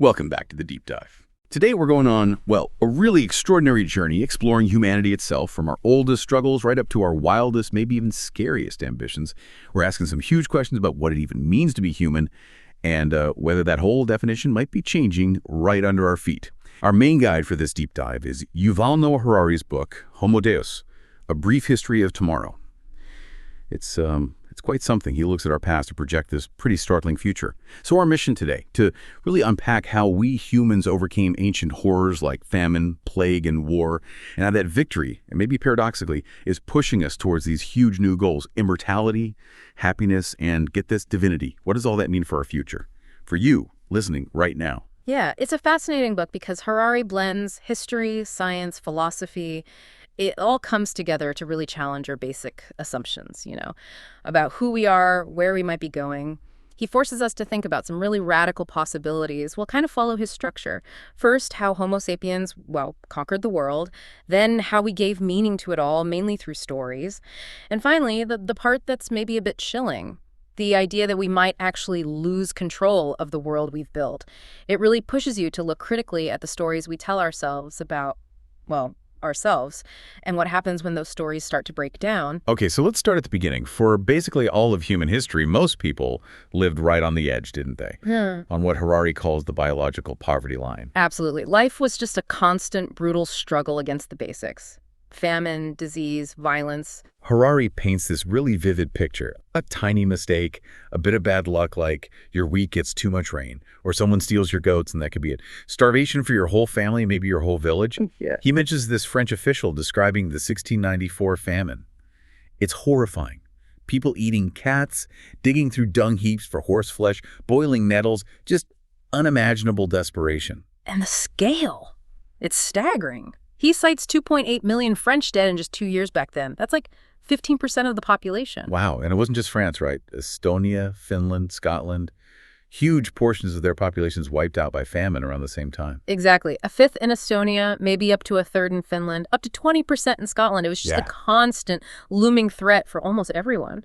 Welcome back to the Deep Dive. Today we're going on, well, a really extraordinary journey exploring humanity itself from our oldest struggles right up to our wildest, maybe even scariest ambitions. We're asking some huge questions about what it even means to be human and whether that whole definition might be changing right under our feet. Our main guide for this deep dive is Yuval Noah Harari's book, HomoDeus, A Brief History of Tomorrow. It's quite something. He looks at our past to project this pretty startling future. So our mission today, to really unpack how we humans overcame ancient horrors like famine, plague, and war, and how that victory, and maybe paradoxically, is pushing us towards these huge new goals: immortality, happiness, and get this, divinity. What does all that mean for our future? For you, listening right now. Yeah, it's a fascinating book because Harari blends history, science, philosophy. It all comes together to really challenge our basic assumptions, about who we are, where we might be going. He forces us to think about some really radical possibilities. We'll kind of follow his structure. First, how Homo sapiens, conquered the world. Then how we gave meaning to it all, mainly through stories. And finally, the part that's maybe a bit chilling, the idea that we might actually lose control of the world we've built. It really pushes you to look critically at the stories we tell ourselves about, ourselves, and what happens when those stories start to break down. Okay, so let's start at the beginning. For basically all of human history, most people lived right on the edge, didn't they? On what Harari calls the biological poverty line. Absolutely. Life was just a constant, brutal struggle against the basics. Famine, disease, violence. Harari paints this really vivid picture. A tiny mistake, a bit of bad luck like your wheat gets too much rain, or someone steals your goats and that could be it. Starvation for your whole family, maybe your whole village. Yeah. He mentions this French official describing the 1694 famine. It's horrifying. People eating cats, digging through dung heaps for horse flesh, boiling nettles, just unimaginable desperation. And the scale, it's staggering. He cites 2.8 million French dead in just 2 years back then. That's like 15% of the population. Wow, and it wasn't just France, right? Estonia, Finland, Scotland, huge portions of their populations wiped out by famine around the same time. Exactly. A fifth in Estonia, maybe up to a third in Finland, up to 20% in Scotland. It was just a constant looming threat for almost everyone.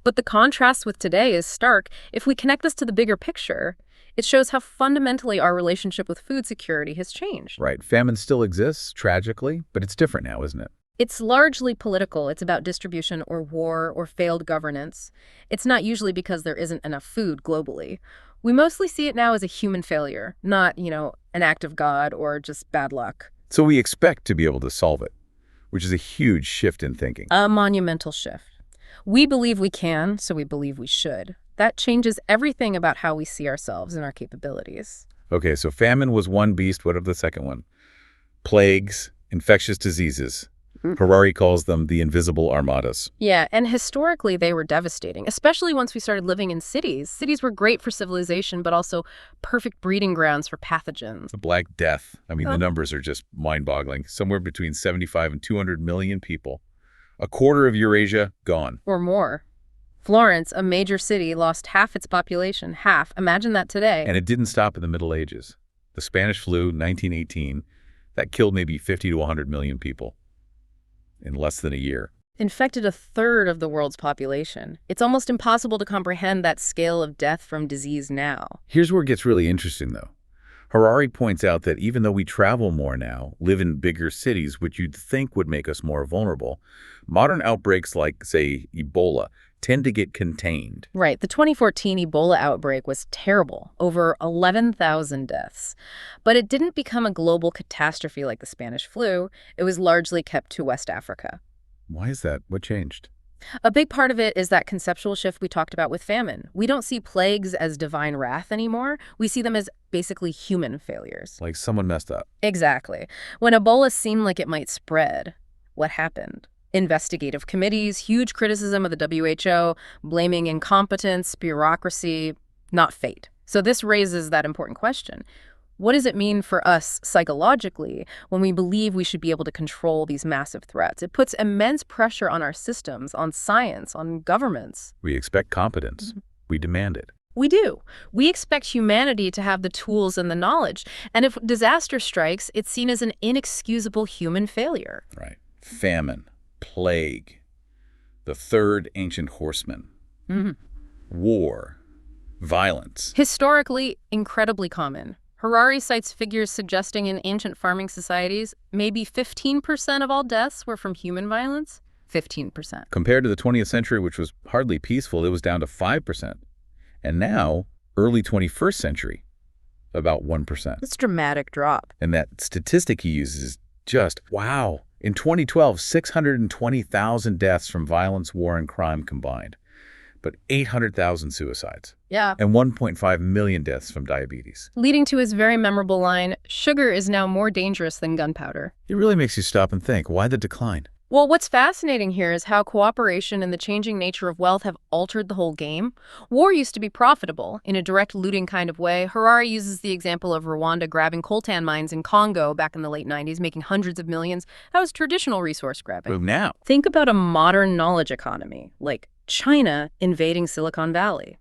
But the contrast with today is stark. If we connect this to the bigger picture, it shows how fundamentally our relationship with food security has changed. Right. Famine still exists, tragically, but it's different now, isn't it? It's largely political. It's about distribution or war or failed governance. It's not usually because there isn't enough food globally. We mostly see it now as a human failure, not, an act of God or just bad luck. So we expect to be able to solve it, which is a huge shift in thinking. A monumental shift. We believe we can, so we believe we should. That changes everything about how we see ourselves and our capabilities. Okay, so famine was one beast. What of the second one? Plagues, infectious diseases. Harari calls them the invisible armadas. Yeah, and historically they were devastating, especially once we started living in cities. Cities were great for civilization, but also perfect breeding grounds for pathogens. The Black Death. I mean, the numbers are just mind-boggling. Somewhere between 75 and 200 million people. A quarter of Eurasia gone. Or more. Florence, a major city, lost half its population. Half. Imagine that today. And it didn't stop in the Middle Ages. The Spanish flu, 1918, that killed maybe 50 to 100 million people in less than a year. Infected a third of the world's population. It's almost impossible to comprehend that scale of death from disease now. Here's where it gets really interesting, though. Harari points out that even though we travel more now, live in bigger cities, which you'd think would make us more vulnerable, modern outbreaks like, say, Ebola, tend to get contained. Right. The 2014 Ebola outbreak was terrible, over 11,000 deaths. But it didn't become a global catastrophe like the Spanish flu. It was largely kept to West Africa. Why is that? What changed? A big part of it is that conceptual shift we talked about with famine. We don't see plagues as divine wrath anymore. We see them as basically human failures. Like someone messed up. Exactly. When Ebola seemed like it might spread, what happened? Investigative committees, huge criticism of the WHO, blaming incompetence, bureaucracy, not fate. So this raises that important question. What does it mean for us psychologically when we believe we should be able to control these massive threats? It puts immense pressure on our systems, on science, on governments. We expect competence. We demand it. We do. We expect humanity to have the tools and the knowledge. And if disaster strikes, it's seen as an inexcusable human failure. Right. Famine, plague, the third ancient horseman, war, violence. Historically, incredibly common. Harari cites figures suggesting in ancient farming societies, maybe 15% of all deaths were from human violence. 15%. Compared to the 20th century, which was hardly peaceful, it was down to 5%. And now, early 21st century, about 1%. That's a dramatic drop. And that statistic he uses is just, wow. In 2012, 620,000 deaths from violence, war, and crime combined, but 800,000 suicides. Yeah. And 1.5 million deaths from diabetes. Leading to his very memorable line, "Sugar is now more dangerous than gunpowder." It really makes you stop and think, why the decline? Well, what's fascinating here is how cooperation and the changing nature of wealth have altered the whole game. War used to be profitable in a direct looting kind of way. Harari uses the example of Rwanda grabbing coltan mines in Congo back in the late 90s, making hundreds of millions. That was traditional resource grabbing. Boom now. Think about a modern knowledge economy, like China invading Silicon Valley.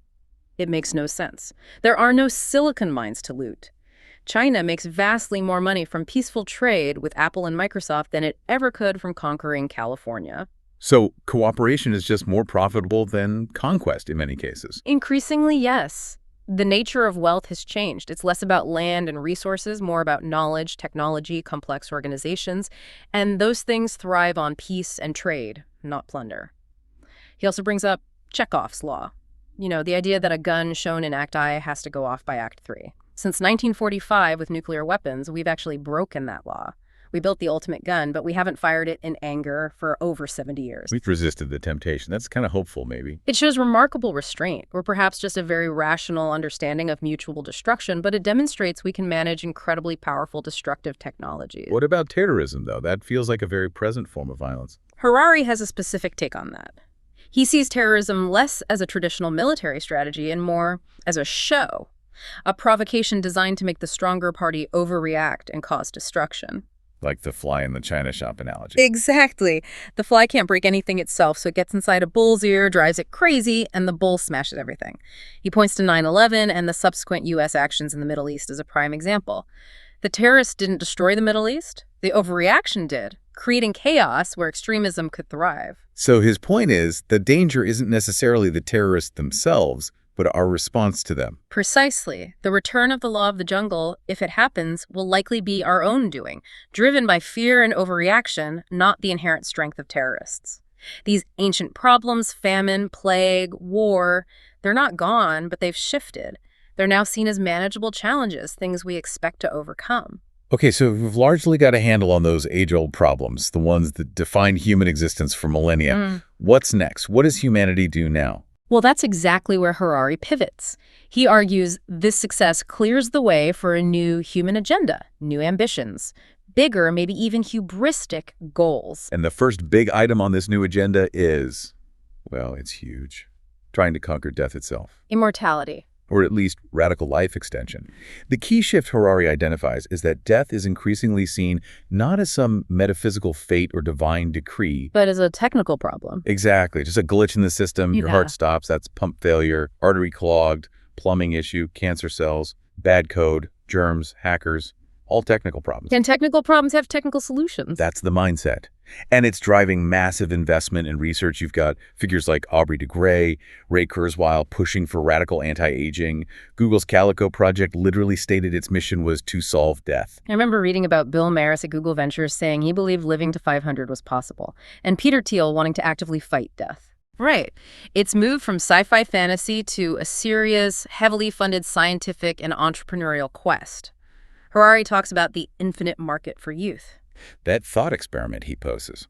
It makes no sense. There are no silicon mines to loot. China makes vastly more money from peaceful trade with Apple and Microsoft than it ever could from conquering California. So cooperation is just more profitable than conquest in many cases. Increasingly, yes. The nature of wealth has changed. It's less about land and resources, more about knowledge, technology, complex organizations, and those things thrive on peace and trade, not plunder. He also brings up Chekhov's law. You know, the idea that a gun shown in Act I has to go off by Act 3. Since 1945, with nuclear weapons, we've actually broken that law. We built the ultimate gun, but we haven't fired it in anger for over 70 years. We've resisted the temptation. That's kind of hopeful, maybe. It shows remarkable restraint, or perhaps just a very rational understanding of mutual destruction, but it demonstrates we can manage incredibly powerful destructive technologies. What about terrorism, though? That feels like a very present form of violence. Harari has a specific take on that. He sees terrorism less as a traditional military strategy and more as a show. A provocation designed to make the stronger party overreact and cause destruction. Like the fly in the china shop analogy. Exactly. The fly can't break anything itself, so it gets inside a bull's ear, drives it crazy, and the bull smashes everything. He points to 9/11 and the subsequent U.S. actions in the Middle East as a prime example. The terrorists didn't destroy the Middle East. The overreaction did, creating chaos where extremism could thrive. So his point is, the danger isn't necessarily the terrorists themselves, but our response to them. Precisely. The return of the law of the jungle, if it happens, will likely be our own doing, driven by fear and overreaction, not the inherent strength of terrorists. These ancient problems, famine, plague, war, they're not gone, but they've shifted. They're now seen as manageable challenges, things we expect to overcome. Okay, so we've largely got a handle on those age-old problems, the ones that define human existence for millennia. What's next? What does humanity do now? Well, that's exactly where Harari pivots. He argues this success clears the way for a new human agenda, new ambitions, bigger, maybe even hubristic goals. And the first big item on this new agenda is, well, it's huge. Trying to conquer death itself. Immortality. Or at least radical life extension. The key shift Harari identifies is that death is increasingly seen not as some metaphysical fate or divine decree, but as a technical problem. Exactly. Just a glitch in the system, your heart stops, that's pump failure, artery clogged, plumbing issue, cancer cells, bad code, germs, hackers, all technical problems. Can technical problems have technical solutions? That's the mindset. And it's driving massive investment in research. You've got figures like Aubrey de Grey, Ray Kurzweil pushing for radical anti-aging. Google's Calico project literally stated its mission was to solve death. I remember reading about Bill Maris at Google Ventures saying he believed living to 500 was possible, and Peter Thiel wanting to actively fight death. Right. It's moved from sci-fi fantasy to a serious, heavily funded scientific and entrepreneurial quest. Harari talks about the infinite market for youth. That thought experiment he poses.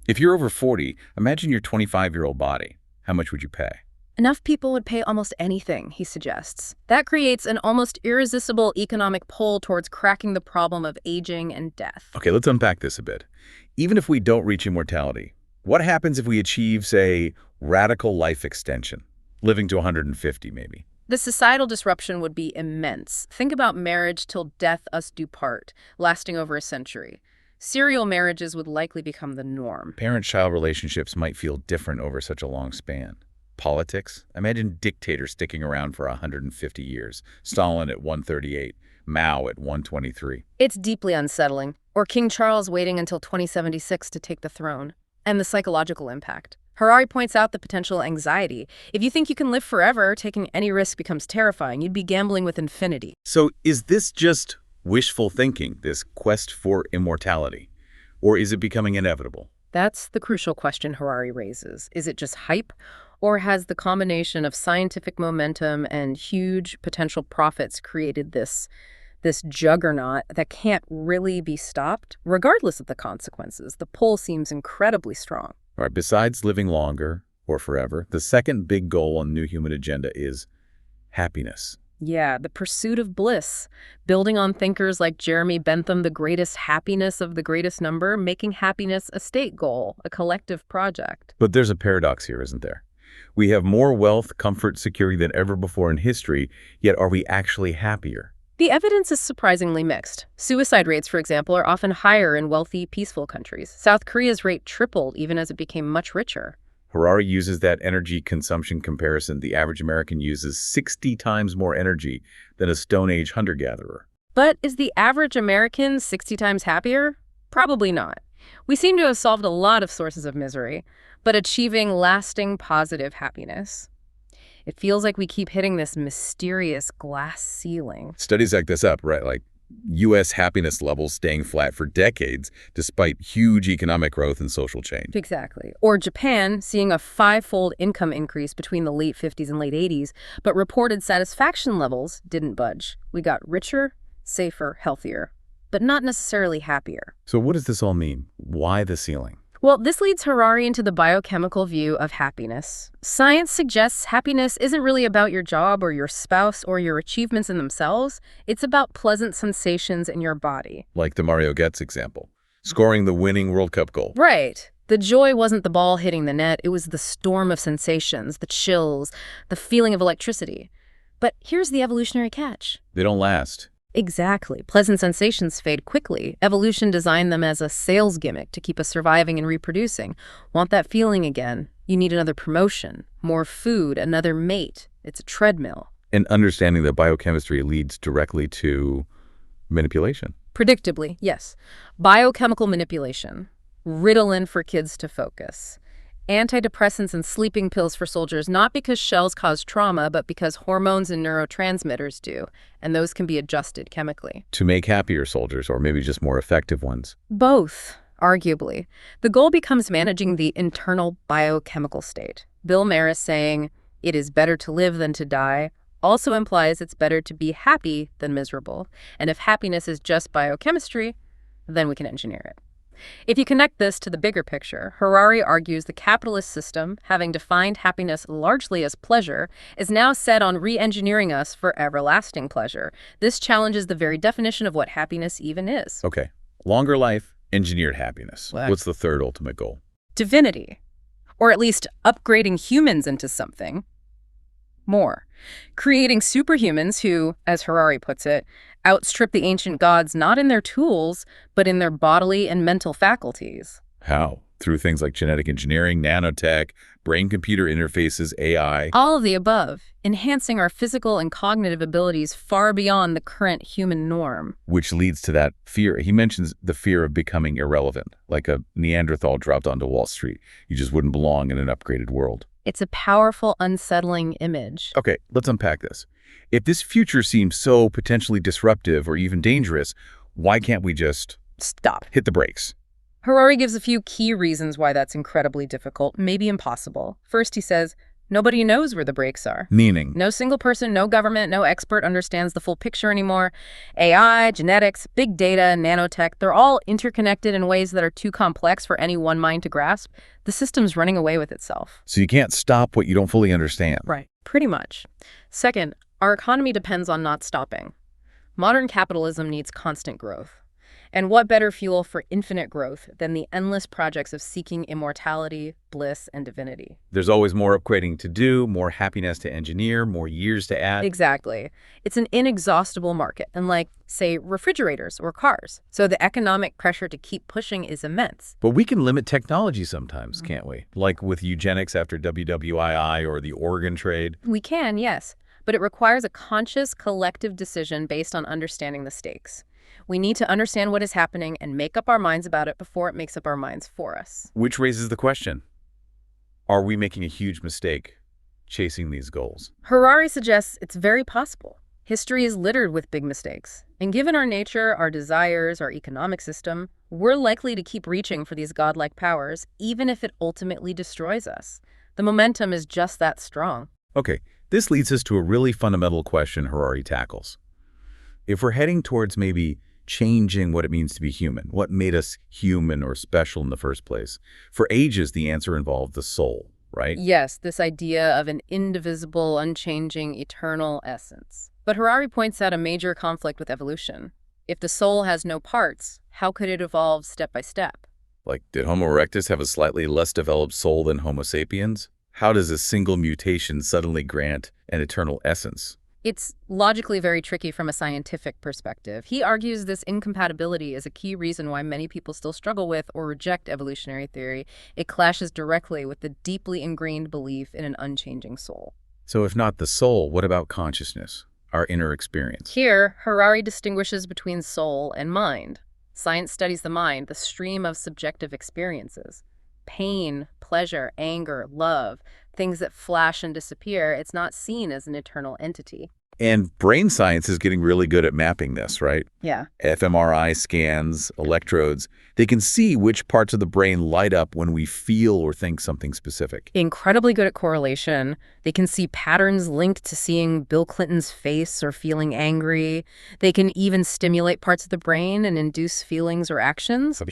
If you're over 40, imagine your 25-year-old body. How much would you pay? Enough people would pay almost anything, he suggests. That creates an almost irresistible economic pull towards cracking the problem of aging and death. Okay, let's unpack this a bit. Even if we don't reach immortality, what happens if we achieve, say, radical life extension? Living to 150, maybe. The societal disruption would be immense. Think about marriage till death us do part, lasting over a century. Serial marriages would likely become the norm. Parent-child relationships might feel different over such a long span. Politics? Imagine dictators sticking around for 150 years. Stalin at 138, Mao at 123. It's deeply unsettling. Or King Charles waiting until 2076 to take the throne. And the psychological impact. Harari points out the potential anxiety. If you think you can live forever, taking any risk becomes terrifying. You'd be gambling with infinity. So is this just wishful thinking, this quest for immortality? Or is it becoming inevitable? That's the crucial question Harari raises. Is it just hype, or has the combination of scientific momentum and huge potential profits created this juggernaut that can't really be stopped, regardless of the consequences? The pull seems incredibly strong. All right, besides living longer or forever, the second big goal on the New Human Agenda is happiness. Yeah, the pursuit of bliss, building on thinkers like Jeremy Bentham, the greatest happiness of the greatest number, making happiness a state goal, a collective project. But there's a paradox here, isn't there? We have more wealth, comfort, security than ever before in history, yet are we actually happier? The evidence is surprisingly mixed. Suicide rates, for example, are often higher in wealthy, peaceful countries. South Korea's rate tripled even as it became much richer. Harari uses that energy consumption comparison. The average American uses 60 times more energy than a Stone Age hunter-gatherer. But is the average American 60 times happier? Probably not. We seem to have solved a lot of sources of misery, but achieving lasting positive happiness, it feels like we keep hitting this mysterious glass ceiling. Studies back this up, right? Like U.S. happiness levels staying flat for decades despite huge economic growth and social change. Exactly. Or Japan seeing a 5-fold income increase between the late 50s and late 80s, but reported satisfaction levels didn't budge. We got richer, safer, healthier, but not necessarily happier. So what does this all mean? Why the ceiling? Well, this leads Harari into the biochemical view of happiness. Science suggests happiness isn't really about your job or your spouse or your achievements in themselves. It's about pleasant sensations in your body. Like the Mario Götze example, scoring the winning World Cup goal. Right. The joy wasn't the ball hitting the net. It was the storm of sensations, the chills, the feeling of electricity. But here's the evolutionary catch. They don't last. Exactly. Pleasant sensations fade quickly. Evolution designed them as a sales gimmick to keep us surviving and reproducing. Want that feeling again? You need another promotion, more food, another mate. It's a treadmill. And understanding that biochemistry leads directly to manipulation. Predictably, yes. Biochemical manipulation. Ritalin for kids to focus. Antidepressants and sleeping pills for soldiers, not because shells cause trauma, but because hormones and neurotransmitters do, and those can be adjusted chemically. To make happier soldiers, or maybe just more effective ones. Both, arguably. The goal becomes managing the internal biochemical state. Bill Maris saying, "It is better to live than to die," also implies it's better to be happy than miserable. And if happiness is just biochemistry, then we can engineer it. If you connect this to the bigger picture, Harari argues the capitalist system, having defined happiness largely as pleasure, is now set on re-engineering us for everlasting pleasure. This challenges the very definition of what happiness even is. Okay. Longer life, engineered happiness. What's the third ultimate goal? Divinity. Or at least upgrading humans into something more. Creating superhumans who, as Harari puts it, outstrip the ancient gods not in their tools, but in their bodily and mental faculties. How? Through things like genetic engineering, nanotech, brain-computer interfaces, AI. All of the above, enhancing our physical and cognitive abilities far beyond the current human norm. Which leads to that fear. He mentions the fear of becoming irrelevant, like a Neanderthal dropped onto Wall Street. You just wouldn't belong in an upgraded world. It's a powerful, unsettling image. Okay, let's unpack this. If this future seems so potentially disruptive or even dangerous, why can't we just stop? Hit the brakes? Harari gives a few key reasons why that's incredibly difficult, maybe impossible. First, he says, nobody knows where the brakes are. Meaning? No single person, no government, no expert understands the full picture anymore. AI, genetics, big data, nanotech, they're all interconnected in ways that are too complex for any one mind to grasp. The system's running away with itself. So you can't stop what you don't fully understand. Right. Pretty much. Second, our economy depends on not stopping. Modern capitalism needs constant growth. And what better fuel for infinite growth than the endless projects of seeking immortality, bliss, and divinity? There's always more upgrading to do, more happiness to engineer, more years to add. Exactly. It's an inexhaustible market, unlike, say, refrigerators or cars. So the economic pressure to keep pushing is immense. But we can limit technology sometimes, can't we? Like with eugenics after WWII or the organ trade. We can, yes. But it requires a conscious, collective decision based on understanding the stakes. We need to understand what is happening and make up our minds about it before it makes up our minds for us. Which raises the question, Are we making a huge mistake chasing these goals? Harari suggests it's very possible. History is littered with big mistakes. And given our nature, our desires, our economic system, we're likely to keep reaching for these godlike powers, even if it ultimately destroys us. The momentum is just that strong. Okay, this leads us to a really fundamental question Harari tackles. If we're heading towards maybe changing what it means to be human, what made us human or special in the first place, for ages the answer involved the soul, right? Yes, this idea of an indivisible, unchanging, eternal essence. But Harari points out a major conflict with evolution. If the soul has no parts, how could it evolve step by step? Like, did Homo erectus have a slightly less developed soul than Homo sapiens? How does a single mutation suddenly grant an eternal essence? It's logically very tricky from a scientific perspective. He argues this incompatibility is a key reason why many people still struggle with or reject evolutionary theory. It clashes directly with the deeply ingrained belief in an unchanging soul. So if not the soul, what about consciousness, our inner experience? Here, Harari distinguishes between soul and mind. Science studies the mind, the stream of subjective experiences. Pain, pleasure, anger, love, things that flash and disappear, it's not seen as an eternal entity. And brain science is getting really good at mapping this, right? Yeah. fMRI scans, electrodes, they can see which parts of the brain light up when we feel or think something specific. Incredibly good at correlation. They can see patterns linked to seeing Bill Clinton's face or feeling angry. They can even stimulate parts of the brain and induce feelings or actions.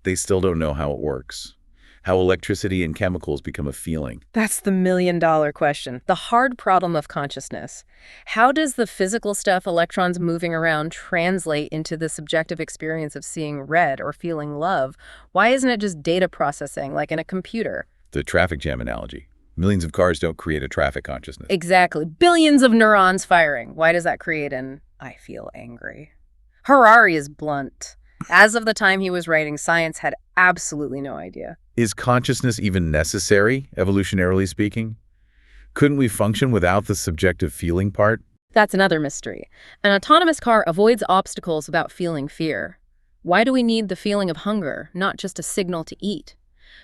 They still don't know how it works, how electricity and chemicals become a feeling. That's the million-dollar question, the hard problem of consciousness. How does the physical stuff, electrons moving around, translate into the subjective experience of seeing red or feeling love? Why isn't it just data processing, like in a computer? The traffic jam analogy. Millions of cars don't create a traffic consciousness. Exactly. Billions of neurons firing. Why does that create an "I feel angry"? Harari is blunt. As of the time he was writing, science had absolutely no idea. Is consciousness even necessary, evolutionarily speaking? Couldn't we function without the subjective feeling part? That's another mystery. An autonomous car avoids obstacles without feeling fear. Why do we need the feeling of hunger, not just a signal to eat?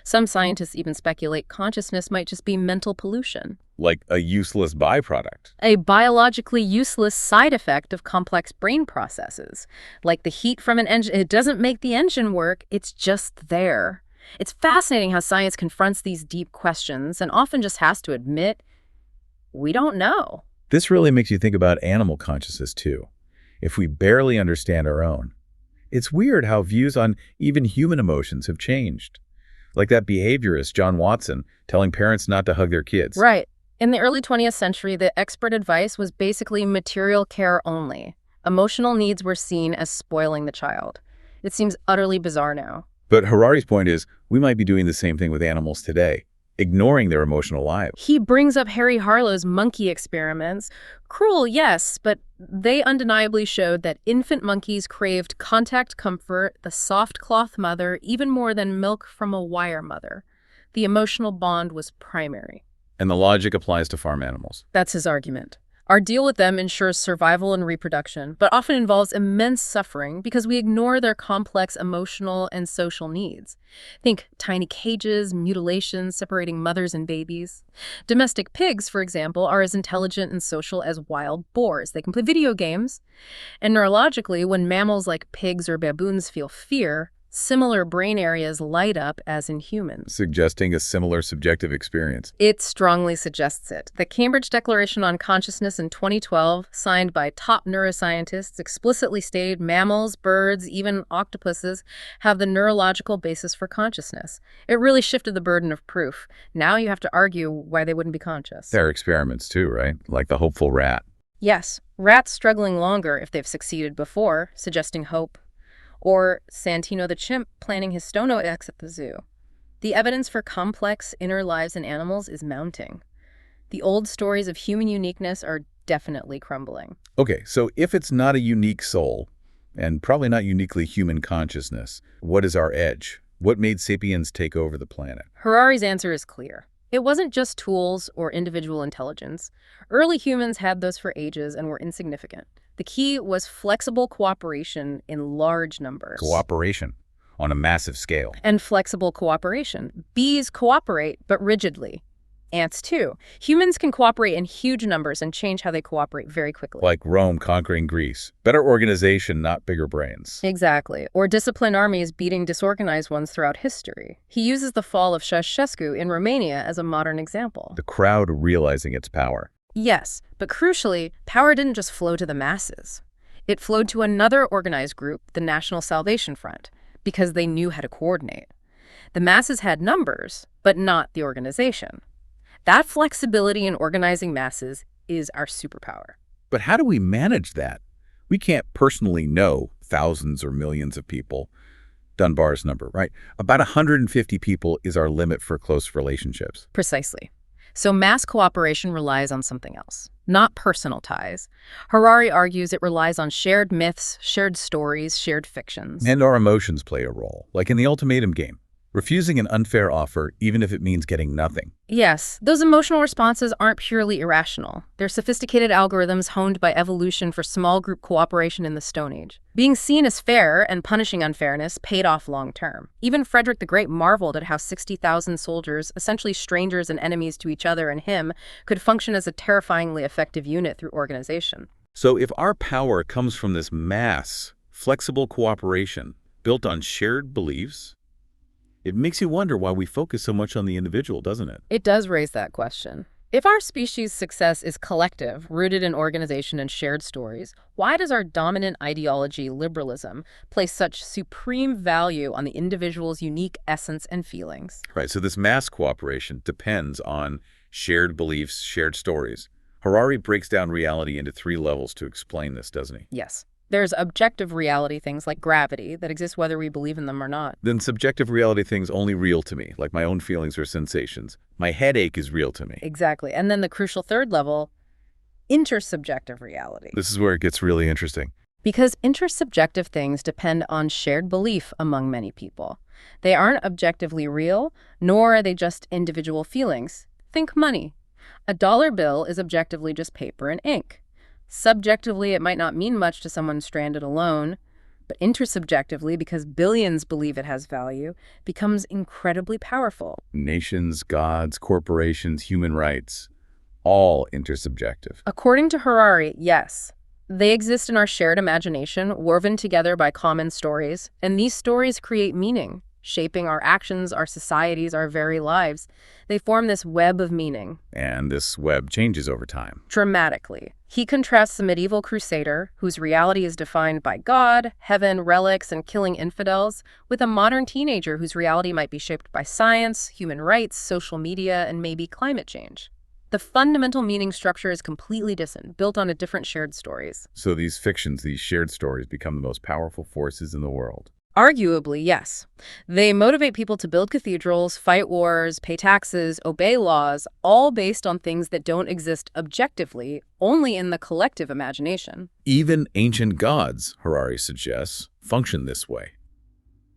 Some scientists even speculate consciousness might just be mental pollution. Like a useless byproduct. A biologically useless side effect of complex brain processes. Like the heat from an engine, it doesn't make the engine work, it's just there. It's fascinating how science confronts these deep questions and often just has to admit, we don't know. This really makes you think about animal consciousness too, if we barely understand our own. It's weird how views on even human emotions have changed. Like that behaviorist, John Watson, telling parents not to hug their kids. Right. In the early 20th century, the expert advice was basically material care only. Emotional needs were seen as spoiling the child. It seems utterly bizarre now. But Harari's point is, we might be doing the same thing with animals today, ignoring their emotional lives. He brings up Harry Harlow's monkey experiments. Cruel, yes, but they undeniably showed that infant monkeys craved contact comfort, the soft cloth mother, even more than milk from a wire mother. The emotional bond was primary. And the logic applies to farm animals. That's his argument. Our deal with them ensures survival and reproduction, but often involves immense suffering because we ignore their complex emotional and social needs. Think tiny cages, mutilations, separating mothers and babies. Domestic pigs, for example, are as intelligent and social as wild boars. They can play video games. And neurologically, when mammals like pigs or baboons feel fear, similar brain areas light up as in humans. Suggesting a similar subjective experience. It strongly suggests it. The Cambridge Declaration on Consciousness in 2012, signed by top neuroscientists, explicitly stated mammals, birds, even octopuses have the neurological basis for consciousness. It really shifted the burden of proof. Now you have to argue why they wouldn't be conscious. There are experiments too, right? Like the hopeful rat. Yes, rats struggling longer if they've succeeded before, suggesting hope. Or Santino the chimp planning his stono eggs at the zoo. The evidence for complex inner lives in animals is mounting. The old stories of human uniqueness are definitely crumbling. Okay, so if it's not a unique soul, and probably not uniquely human consciousness, what is our edge? What made sapiens take over the planet? Harari's answer is clear. It wasn't just tools or individual intelligence. Early humans had those for ages and were insignificant. The key was flexible cooperation in large numbers. Cooperation. on a massive scale. And flexible cooperation. Bees cooperate, but rigidly. Ants, too. Humans can cooperate in huge numbers and change how they cooperate very quickly. Like Rome conquering Greece. Better organization, not bigger brains. Exactly. Or disciplined armies beating disorganized ones throughout history. He uses the fall of Ceausescu in Romania as a modern example. The crowd realizing its power. Yes, but crucially, power didn't just flow to the masses. It flowed to another organized group, the National Salvation Front, because they knew how to coordinate. The masses had numbers, but not the organization. That flexibility in organizing masses is our superpower. But how do we manage that? We can't personally know thousands or millions of people. Dunbar's number, right? About 150 people is our limit for close relationships. Precisely. So mass cooperation relies on something else, not personal ties. Harari argues it relies on shared myths, shared stories, shared fictions. And our emotions play a role, like in the ultimatum game. Refusing an unfair offer, even if it means getting nothing. Yes, those emotional responses aren't purely irrational. They're sophisticated algorithms honed by evolution for small group cooperation in the Stone Age. Being seen as fair and punishing unfairness paid off long term. Even Frederick the Great marveled at how 60,000 soldiers, essentially strangers and enemies to each other and him, could function as a terrifyingly effective unit through organization. So if our power comes from this mass, flexible cooperation built on shared beliefs, it makes you wonder why we focus so much on the individual, doesn't it? It does raise that question. If our species' success is collective, rooted in organization and shared stories, why does our dominant ideology, liberalism, place such supreme value on the individual's unique essence and feelings? Right, so this mass cooperation depends on shared beliefs, shared stories. Harari breaks down reality into 3 levels to explain this, doesn't he? Yes. There's objective reality, things like gravity, that exist whether we believe in them or not. Then subjective reality, things only real to me, like my own feelings or sensations. My headache is real to me. Exactly. And then the crucial third level, intersubjective reality. This is where it gets really interesting. Because intersubjective things depend on shared belief among many people. They aren't objectively real, nor are they just individual feelings. Think money. A dollar bill is objectively just paper and ink. Subjectively, it might not mean much to someone stranded alone, but intersubjectively, because billions believe it has value, becomes incredibly powerful. Nations, gods, corporations, human rights, all intersubjective. According to Harari, yes. They exist in our shared imagination, woven together by common stories, and these stories create meaning, shaping our actions, our societies, our very lives. They form this web of meaning. And this web changes over time. Dramatically. He contrasts the medieval crusader, whose reality is defined by God, heaven, relics, and killing infidels, with a modern teenager whose reality might be shaped by science, human rights, social media, and maybe climate change. The fundamental meaning structure is completely different, built on different shared stories. So these fictions, these shared stories, become the most powerful forces in the world. Arguably, yes. They motivate people to build cathedrals, fight wars, pay taxes, obey laws, all based on things that don't exist objectively, only in the collective imagination. Even ancient gods, Harari suggests, function this way,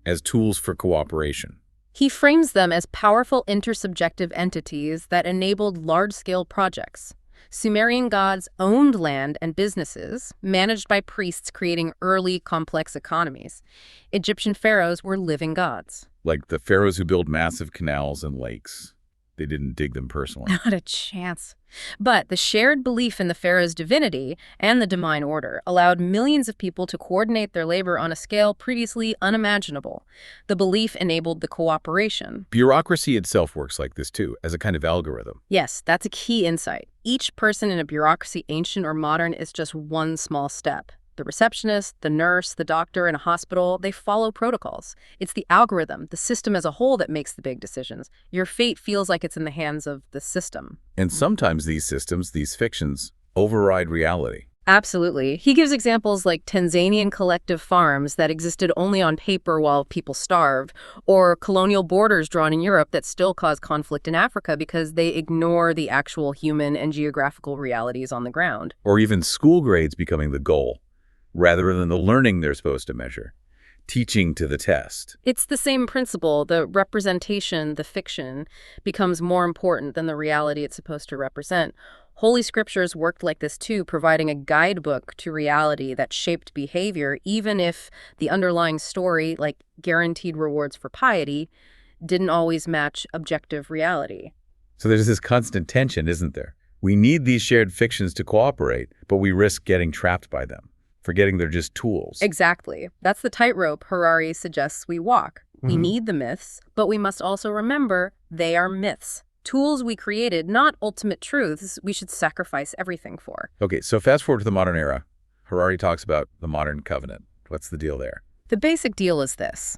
as tools for cooperation. He frames them as powerful intersubjective entities that enabled large-scale projects. Sumerian gods owned land and businesses, managed by priests creating early, complex economies. Egyptian pharaohs were living gods. Like the pharaohs who built massive canals and lakes. They didn't dig them personally. Not a chance. But the shared belief in the pharaoh's divinity and the divine order allowed millions of people to coordinate their labor on a scale previously unimaginable. The belief enabled the cooperation. Bureaucracy itself works like this too, as a kind of algorithm. Yes, that's a key insight. Each person in a bureaucracy, ancient or modern, is just one small step. The receptionist, the nurse, the doctor in a hospital, they follow protocols. It's the algorithm, the system as a whole that makes the big decisions. Your fate feels like it's in the hands of the system. And sometimes these systems, these fictions, override reality. Absolutely. He gives examples like Tanzanian collective farms that existed only on paper while people starved, or colonial borders drawn in Europe that still cause conflict in Africa because they ignore the actual human and geographical realities on the ground. Or even school grades becoming the goal, rather than the learning they're supposed to measure, teaching to the test. It's the same principle. The representation, the fiction, becomes more important than the reality it's supposed to represent. Holy scriptures worked like this too, providing a guidebook to reality that shaped behavior, even if the underlying story, like guaranteed rewards for piety, didn't always match objective reality. So there's this constant tension, isn't there? We need these shared fictions to cooperate, but we risk getting trapped by them, forgetting they're just tools. Exactly. That's the tightrope Harari suggests we walk. We need the myths, but we must also remember they are myths. Tools we created, not ultimate truths we should sacrifice everything for. Okay, so fast forward to the modern era. Harari talks about the modern covenant. What's the deal there? The basic deal is this.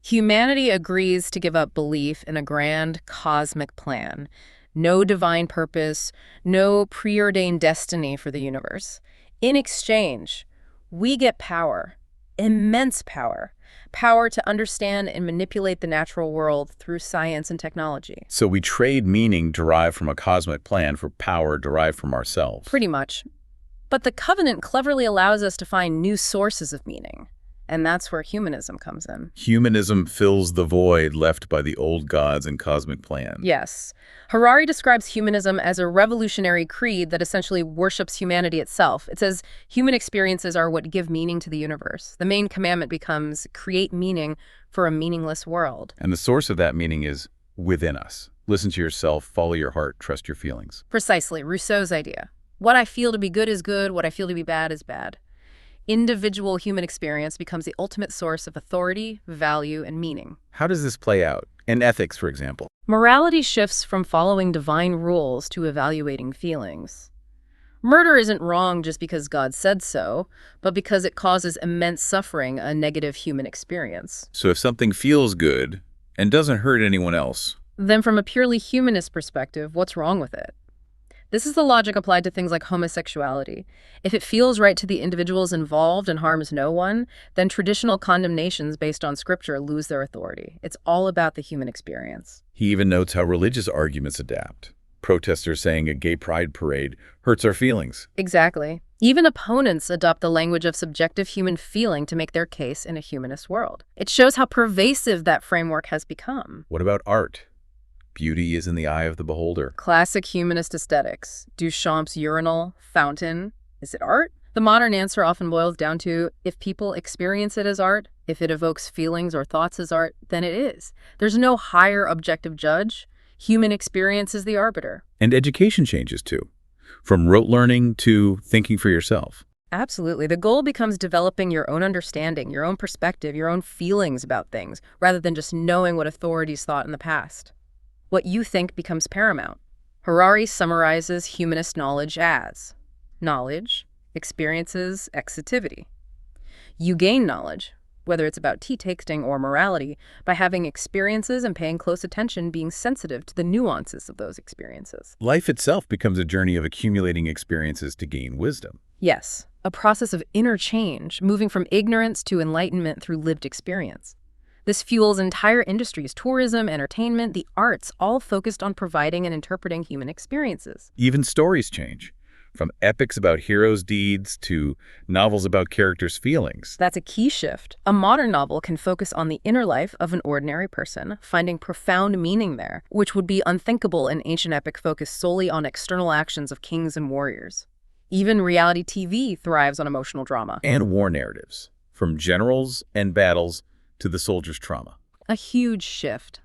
Humanity agrees to give up belief in a grand cosmic plan. No divine purpose, no preordained destiny for the universe. In exchange, we get power, immense power. Power to understand and manipulate the natural world through science and technology. So we trade meaning derived from a cosmic plan for power derived from ourselves. Pretty much. But the covenant cleverly allows us to find new sources of meaning. And that's where humanism comes in. Humanism fills the void left by the old gods and cosmic plan. Yes. Harari describes humanism as a revolutionary creed that essentially worships humanity itself. It says human experiences are what give meaning to the universe. The main commandment becomes create meaning for a meaningless world. And the source of that meaning is within us. Listen to yourself, follow your heart, trust your feelings. Precisely, Rousseau's idea. What I feel to be good is good, what I feel to be bad is bad. Individual human experience becomes the ultimate source of authority, value, and meaning. How does this play out? In ethics, for example. Morality shifts from following divine rules to evaluating feelings. Murder isn't wrong just because God said so, but because it causes immense suffering, a negative human experience. So if something feels good and doesn't hurt anyone else, Then from a purely humanist perspective, what's wrong with it? This is the logic applied to things like homosexuality. If it feels right to the individuals involved and harms no one, then traditional condemnations based on scripture lose their authority. It's all about the human experience. he even notes how religious arguments adapt. Protesters saying a gay pride parade hurts our feelings. Exactly. Even opponents adopt the language of subjective human feeling to make their case in a humanist world. It shows how pervasive that framework has become. What about art? Beauty is in the eye of the beholder. Classic humanist aesthetics. Duchamp's urinal, fountain. Is it art? The modern answer often boils down to, if people experience it as art, if it evokes feelings or thoughts as art, then it is. There's no higher objective judge. Human experience is the arbiter. And education changes too, from rote learning to thinking for yourself. Absolutely. The goal becomes developing your own understanding, your own perspective, your own feelings about things, rather than just knowing what authorities thought in the past. What you think becomes paramount. Harari summarizes humanist knowledge as knowledge, experiences, excitivity. You gain knowledge, whether it's about tea tasting or morality, by having experiences and paying close attention, being sensitive to the nuances of those experiences. Life itself becomes a journey of accumulating experiences to gain wisdom. Yes, a process of interchange, moving from ignorance to enlightenment through lived experience. This fuels entire industries, tourism, entertainment, the arts, all focused on providing and interpreting human experiences. Even stories change, from epics about heroes' deeds to novels about characters' feelings. That's a key shift. A modern novel can focus on the inner life of an ordinary person, finding profound meaning there, which would be unthinkable in ancient epic focused solely on external actions of kings and warriors. Even reality TV thrives on emotional drama. And war narratives, from generals and battles to the soldier's trauma. A huge shift.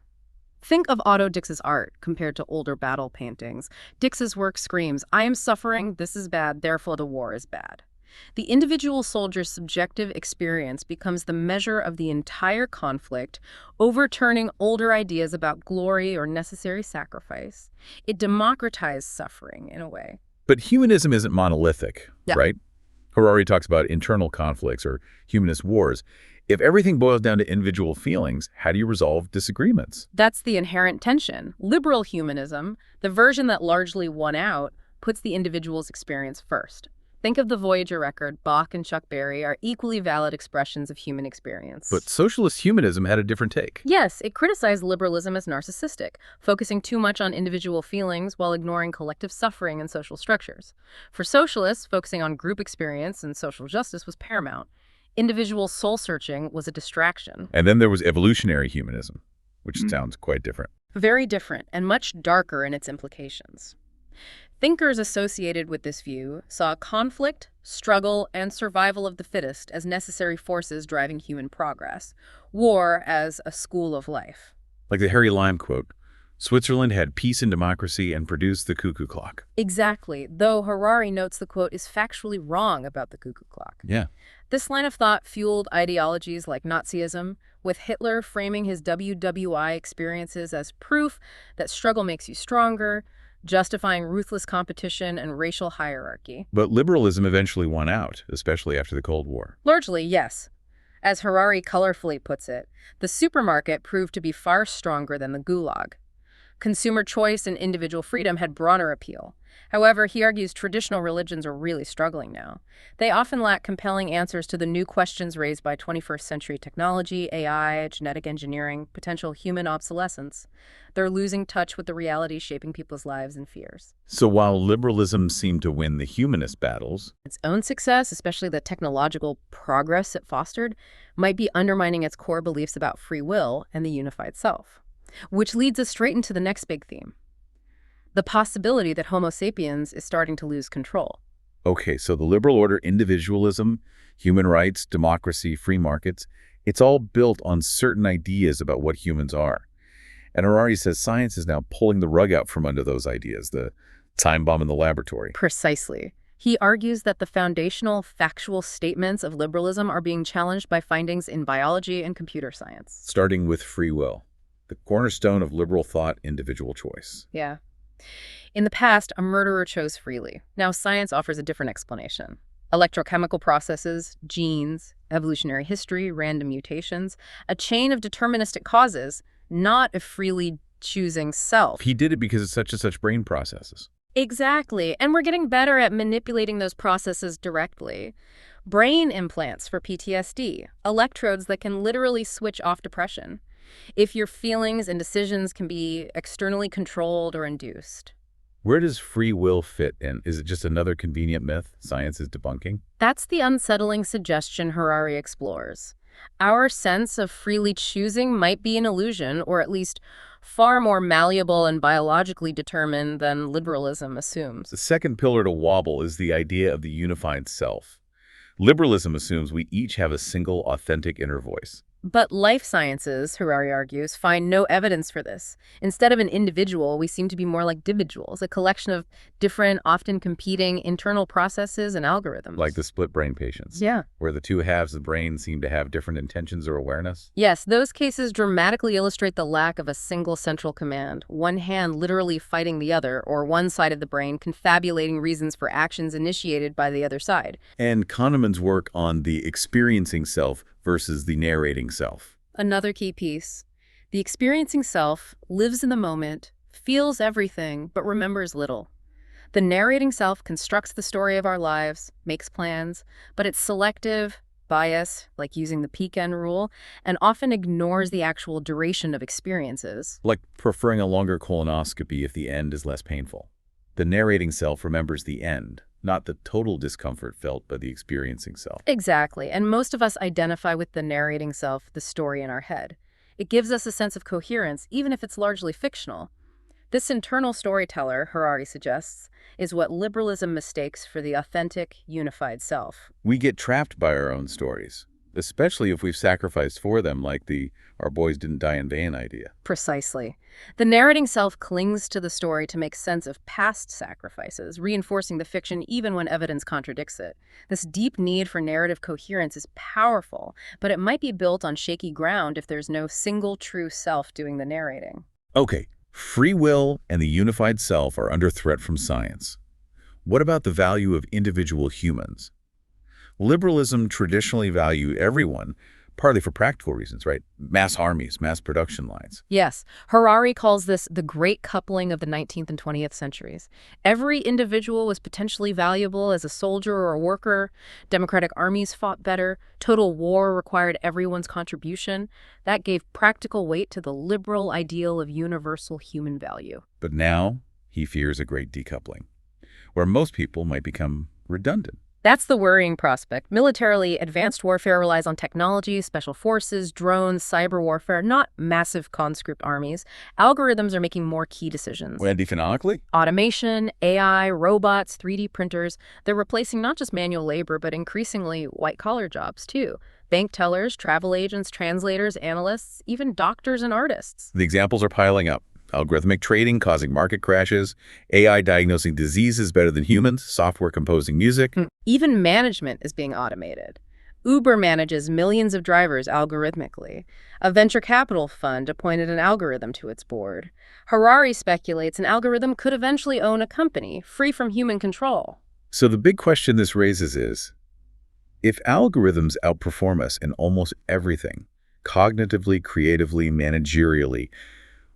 Think of Otto Dix's art compared to older battle paintings. Dix's work screams, I am suffering, this is bad, therefore the war is bad. The individual soldier's subjective experience becomes the measure of the entire conflict, overturning older ideas about glory or necessary sacrifice. It democratized suffering in a way. But humanism isn't monolithic, Yeah. right? Harari talks about internal conflicts or humanist wars. If everything boils down to individual feelings, how do you resolve disagreements? That's the inherent tension. Liberal humanism, the version that largely won out, puts the individual's experience first. Think of the Voyager record. Bach and Chuck Berry are equally valid expressions of human experience. But socialist humanism had a different take. Yes, it criticized liberalism as narcissistic, focusing too much on individual feelings while ignoring collective suffering and social structures. For socialists, focusing on group experience and social justice was paramount. Individual soul-searching was a distraction. And then there was evolutionary humanism, which sounds quite different. Very different and much darker in its implications. Thinkers associated with this view saw conflict, struggle, and survival of the fittest as necessary forces driving human progress, war as a school of life. Like the Harry Lime quote, Switzerland had peace and democracy and produced the cuckoo clock. Exactly, though Harari notes the quote is factually wrong about the cuckoo clock. Yeah. This line of thought fueled ideologies like Nazism, with Hitler framing his WWI experiences as proof that struggle makes you stronger, justifying ruthless competition and racial hierarchy. But liberalism eventually won out, especially after the Cold War. Largely, yes. As Harari colorfully puts it, the supermarket proved to be far stronger than the gulag. Consumer choice and individual freedom had broader appeal. However, he argues traditional religions are really struggling now. They often lack compelling answers to the new questions raised by 21st century technology, AI, genetic engineering, potential human obsolescence. They're losing touch with the realities shaping people's lives and fears. So while liberalism seemed to win the humanist battles, Its own success, especially the technological progress it fostered, might be undermining its core beliefs about free will and the unified self. Which leads us straight into the next big theme. The possibility that Homo sapiens is starting to lose control. okay, so the liberal order, individualism, human rights, democracy, free markets, it's all built on certain ideas about what humans are. And Harari says science is now pulling the rug out from under those ideas, the time bomb in the laboratory. Precisely. He argues that the foundational, factual statements of liberalism are being challenged by findings in biology and computer science. Starting with free will, the cornerstone of liberal thought, individual choice. Yeah. In the past, a murderer chose freely. Now science offers a different explanation. Electrochemical processes, genes, evolutionary history, random mutations, a chain of deterministic causes, not a freely choosing self. He did it because it's such and such brain processes. Exactly. And we're getting better at manipulating those processes directly. Brain implants for PTSD, electrodes that can literally switch off depression. If your feelings and decisions can be externally controlled or induced. Where does free will fit in? Is it just another convenient myth science is debunking? That's the unsettling suggestion Harari explores. Our sense of freely choosing might be an illusion, or at least far more malleable and biologically determined than liberalism assumes. The second pillar to wobble is the idea of the unified self. Liberalism assumes we each have a single, authentic inner voice. But life sciences, Harari argues, find no evidence for this. Instead of an individual, we seem to be more like dividuals, a collection of different, often competing internal processes and algorithms. Like the split brain patients. Yeah. Where the two halves of the brain seem to have different intentions or awareness. Yes, those cases dramatically illustrate the lack of a single central command, one hand literally fighting the other, or one side of the brain confabulating reasons for actions initiated by the other side. And Kahneman's work on the experiencing self versus the narrating self. Another key piece. The experiencing self lives in the moment, feels everything, but remembers little. The narrating self constructs the story of our lives, makes plans, but it's selective, biased, like using the peak end rule, and often ignores the actual duration of experiences. Like preferring a longer colonoscopy if the end is less painful. The narrating self remembers the end, not the total discomfort felt by the experiencing self. Exactly, and most of us identify with the narrating self, the story in our head. It gives us a sense of coherence, even if it's largely fictional. This internal storyteller, Harari suggests, is what liberalism mistakes for the authentic, unified self. We get trapped by our own stories, especially if we've sacrificed for them, like the "our boys didn't die in vain" idea. Precisely. The narrating self clings to the story to make sense of past sacrifices, reinforcing the fiction even when evidence contradicts it. This deep need for narrative coherence is powerful, but it might be built on shaky ground if there's no single true self doing the narrating. Okay, free will and the unified self are under threat from science. What about the value of individual humans? Liberalism traditionally valued everyone, partly for practical reasons, right? Mass armies, mass production lines. Yes, Harari calls this the great coupling of the 19th and 20th centuries. Every individual was potentially valuable as a soldier or a worker. Democratic armies fought better. Total war required everyone's contribution. That gave practical weight to the liberal ideal of universal human value. But now he fears a great decoupling, where most people might become redundant. That's the worrying prospect. Militarily, advanced warfare relies on technology, special forces, drones, cyber warfare, not massive conscript armies. Algorithms are making more key decisions. And economically? Automation, AI, robots, 3D printers, they're replacing not just manual labor, but increasingly white-collar jobs, too. Bank tellers, travel agents, translators, analysts, even doctors and artists. The examples are piling up. Algorithmic trading causing market crashes, AI diagnosing diseases better than humans, software composing music. Even management is being automated. Uber manages millions of drivers algorithmically. A venture capital fund appointed an algorithm to its board. Harari speculates an algorithm could eventually own a company, free from human control. So the big question this raises is, if algorithms outperform us in almost everything, cognitively, creatively, managerially,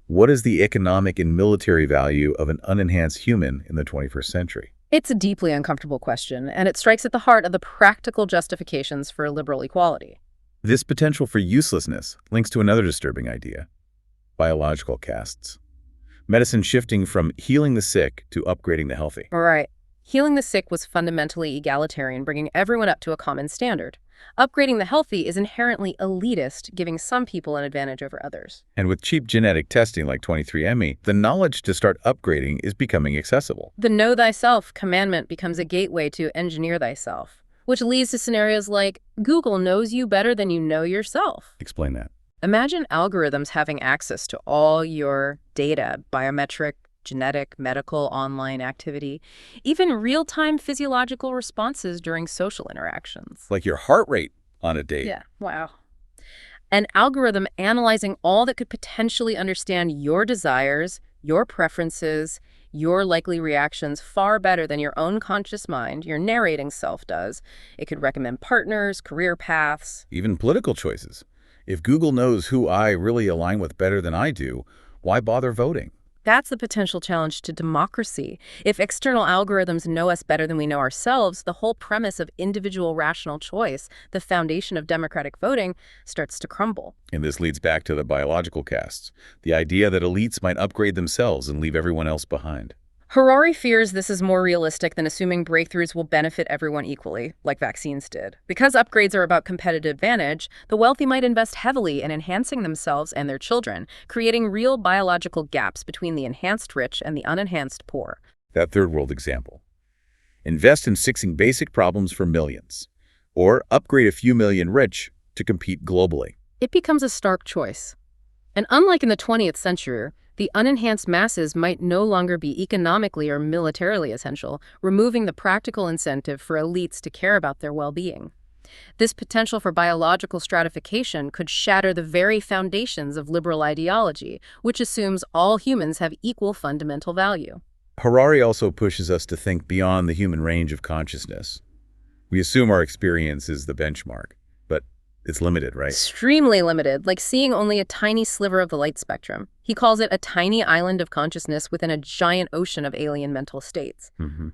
what is the economic and military value of an unenhanced human in the 21st century? It's a deeply uncomfortable question, and it strikes at the heart of the practical justifications for liberal equality. This potential for uselessness links to another disturbing idea: biological castes. Medicine shifting from healing the sick to upgrading the healthy. Right. Healing the sick was fundamentally egalitarian, bringing everyone up to a common standard. Upgrading the healthy is inherently elitist, giving some people an advantage over others. And with cheap genetic testing like 23andMe, the knowledge to start upgrading is becoming accessible. The know thyself commandment becomes a gateway to engineer thyself, which leads to scenarios like Google knows you better than you know yourself. Explain that. Imagine algorithms having access to all your data, biometric, genetic, medical, online activity, even real-time physiological responses during social interactions. Like your heart rate on a date. Yeah, wow. An algorithm analyzing all that could potentially understand your desires, your preferences, your likely reactions far better than your own conscious mind, your narrating self does. It could recommend partners, career paths. Even political choices. If Google knows who I really align with better than I do, why bother voting? That's the potential challenge to democracy. If external algorithms know us better than we know ourselves, the whole premise of individual rational choice, the foundation of democratic voting, starts to crumble. And this leads back to the biological castes, the idea that elites might upgrade themselves and leave everyone else behind. Harari fears this is more realistic than assuming breakthroughs will benefit everyone equally, like vaccines did. Because upgrades are about competitive advantage, the wealthy might invest heavily in enhancing themselves and their children, creating real biological gaps between the enhanced rich and the unenhanced poor. That third world example. Invest in fixing basic problems for millions, or upgrade a few million rich to compete globally. It becomes a stark choice. And unlike in the 20th century, the unenhanced masses might no longer be economically or militarily essential, removing the practical incentive for elites to care about their well-being. This potential for biological stratification could shatter the very foundations of liberal ideology, which assumes all humans have equal fundamental value. Harari also pushes us to think beyond the human range of consciousness. We assume our experience is the benchmark, but it's limited, right? Extremely limited, like seeing only a tiny sliver of the light spectrum. He calls it a tiny island of consciousness within a giant ocean of alien mental states.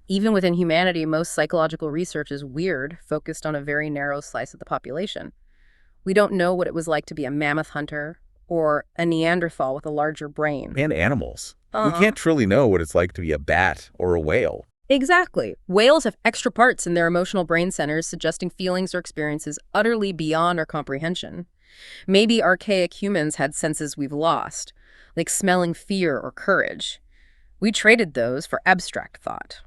Even within humanity, most psychological research is weird, focused on a very narrow slice of the population. We don't know what it was like to be a mammoth hunter or a Neanderthal with a larger brain. And animals. We can't truly know what it's like to be a bat or a whale. Exactly. Whales have extra parts in their emotional brain centers, suggesting feelings or experiences utterly beyond our comprehension. Maybe archaic humans had senses we've lost, like smelling fear or courage. We traded those for abstract thought.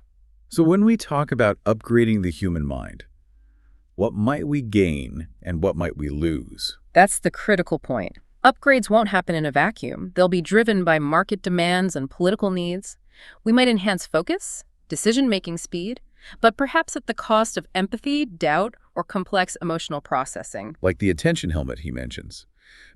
So when we talk about upgrading the human mind, what might we gain and what might we lose? That's the critical point. Upgrades won't happen in a vacuum. They'll be driven by market demands and political needs. We might enhance focus, decision-making speed, but perhaps at the cost of empathy, doubt, or complex emotional processing. Like the attention helmet he mentions.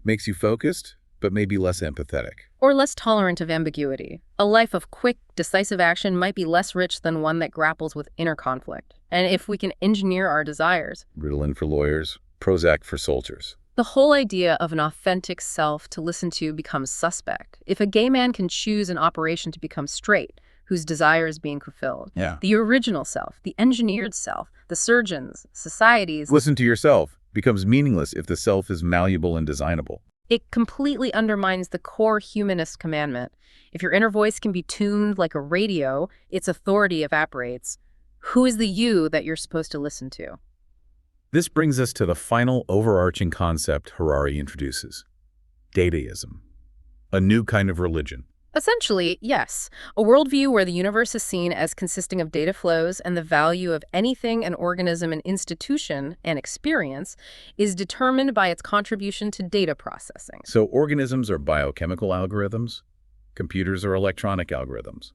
Makes you focused, but maybe less empathetic. Or less tolerant of ambiguity. A life of quick, decisive action might be less rich than one that grapples with inner conflict. And if we can engineer our desires. Ritalin for lawyers, Prozac for soldiers. The whole idea of an authentic self to listen to becomes suspect. If a gay man can choose an operation to become straight, whose desire is being fulfilled. The original self, the engineered self, the surgeons, societies. Listen to yourself becomes meaningless if the self is malleable and designable. It completely undermines the core humanist commandment. If your inner voice can be tuned like a radio, its authority evaporates. Who is the you that you're supposed to listen to? This brings us to the final overarching concept Harari introduces: Dataism, a new kind of religion. Essentially, yes. A worldview where the universe is seen as consisting of data flows and the value of anything an organism, an institution, and experience is determined by its contribution to data processing. So organisms are biochemical algorithms, computers are electronic algorithms.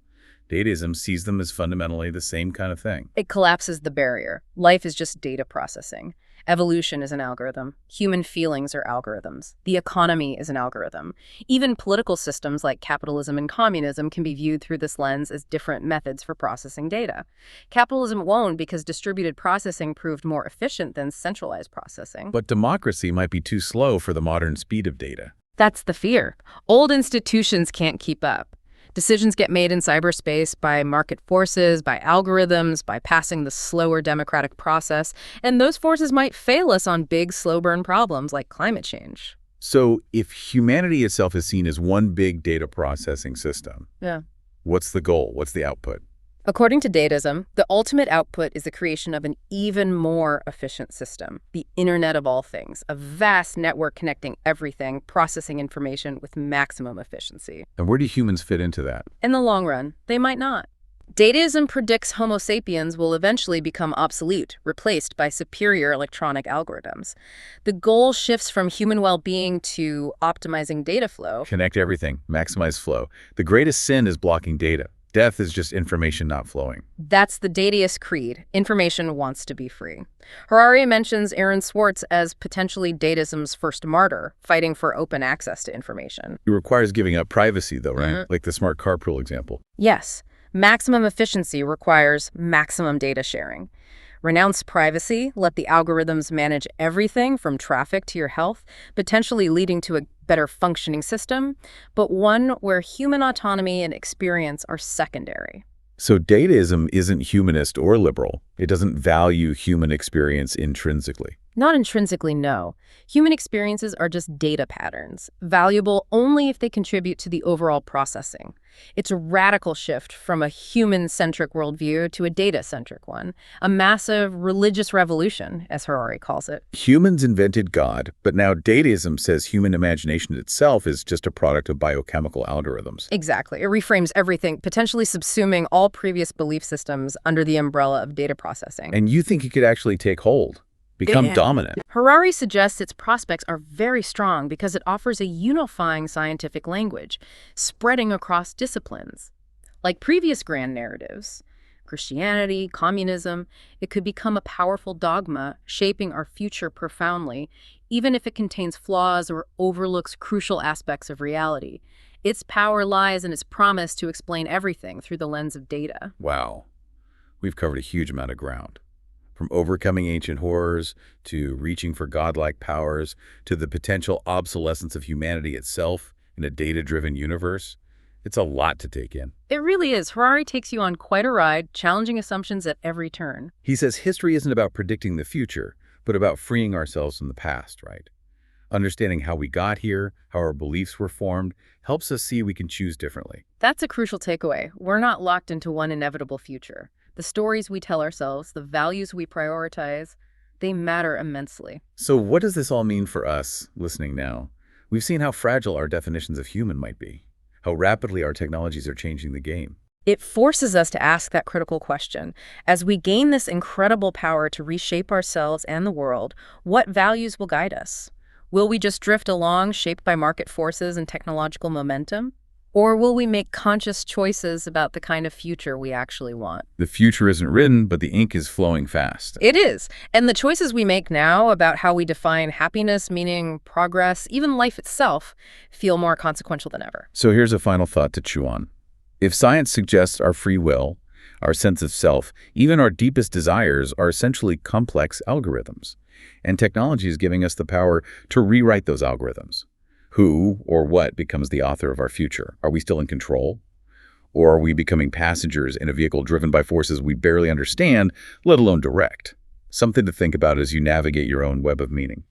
Dataism sees them as fundamentally the same kind of thing. It collapses the barrier. Life is just data processing. Evolution is an algorithm. Human feelings are algorithms. The economy is an algorithm. Even political systems like capitalism and communism can be viewed through this lens as different methods for processing data. Capitalism won because distributed processing proved more efficient than centralized processing. But democracy might be too slow for the modern speed of data. That's the fear. Old institutions can't keep up. Decisions get made in cyberspace by market forces, by algorithms, by passing the slower democratic process, and those forces might fail us on big, slow-burn problems like climate change. So if humanity itself is seen as one big data processing system, Yeah. what's the goal? What's the output? According to Dataism, the ultimate output is the creation of an even more efficient system, the Internet of all things, a vast network connecting everything, processing information with maximum efficiency. And where do humans fit into that? In the long run, they might not. Dataism predicts Homo sapiens will eventually become obsolete, replaced by superior electronic algorithms. The goal shifts from human well-being to optimizing data flow. Connect everything, maximize flow. The greatest sin is blocking data. Death is just information not flowing. That's the Dataist creed. Information wants to be free. Harari mentions Aaron Swartz as potentially Dataism's first martyr, fighting for open access to information. It requires giving up privacy, though, right? Like the smart carpool example. Yes, maximum efficiency requires maximum data sharing. Renounce privacy, let the algorithms manage everything from traffic to your health, potentially leading to a better functioning system, but one where human autonomy and experience are secondary. So dataism isn't humanist or liberal. It doesn't value human experience intrinsically. Not intrinsically, no. Human experiences are just data patterns, valuable only if they contribute to the overall processing. It's a radical shift from a human-centric worldview to a data-centric one, a massive religious revolution, as Harari calls it. Humans invented God, but now dataism says human imagination itself is just a product of biochemical algorithms. Exactly. It reframes everything, potentially subsuming all previous belief systems under the umbrella of data processing. And you think it could actually take hold? Become dominant. Harari suggests its prospects are very strong because it offers a unifying scientific language, spreading across disciplines. Like previous grand narratives, Christianity, communism, it could become a powerful dogma, shaping our future profoundly, even if it contains flaws or overlooks crucial aspects of reality. Its power lies in its promise to explain everything through the lens of data. Wow. We've covered a huge amount of ground. From overcoming ancient horrors, to reaching for godlike powers, to the potential obsolescence of humanity itself in a data-driven universe. It's a lot to take in. It really is. Harari takes you on quite a ride, challenging assumptions at every turn. He says history isn't about predicting the future, but about freeing ourselves from the past, right? Understanding how we got here, how our beliefs were formed, helps us see we can choose differently. That's a crucial takeaway. We're not locked into one inevitable future. The stories we tell ourselves, the values we prioritize, they matter immensely. So what does this all mean for us, listening now? We've seen how fragile our definitions of human might be, how rapidly our technologies are changing the game. It forces us to ask that critical question. As we gain this incredible power to reshape ourselves and the world, what values will guide us? Will we just drift along, shaped by market forces and technological momentum? Or will we make conscious choices about the kind of future we actually want? The future isn't written, but the ink is flowing fast. It is. And the choices we make now about how we define happiness, meaning, progress, even life itself, feel more consequential than ever. So here's a final thought to chew on. If science suggests our free will, our sense of self, even our deepest desires are essentially complex algorithms, and technology is giving us the power to rewrite those algorithms. Who or what becomes the author of our future? Are we still in control? Or are we becoming passengers in a vehicle driven by forces we barely understand, let alone direct? Something to think about as you navigate your own web of meaning.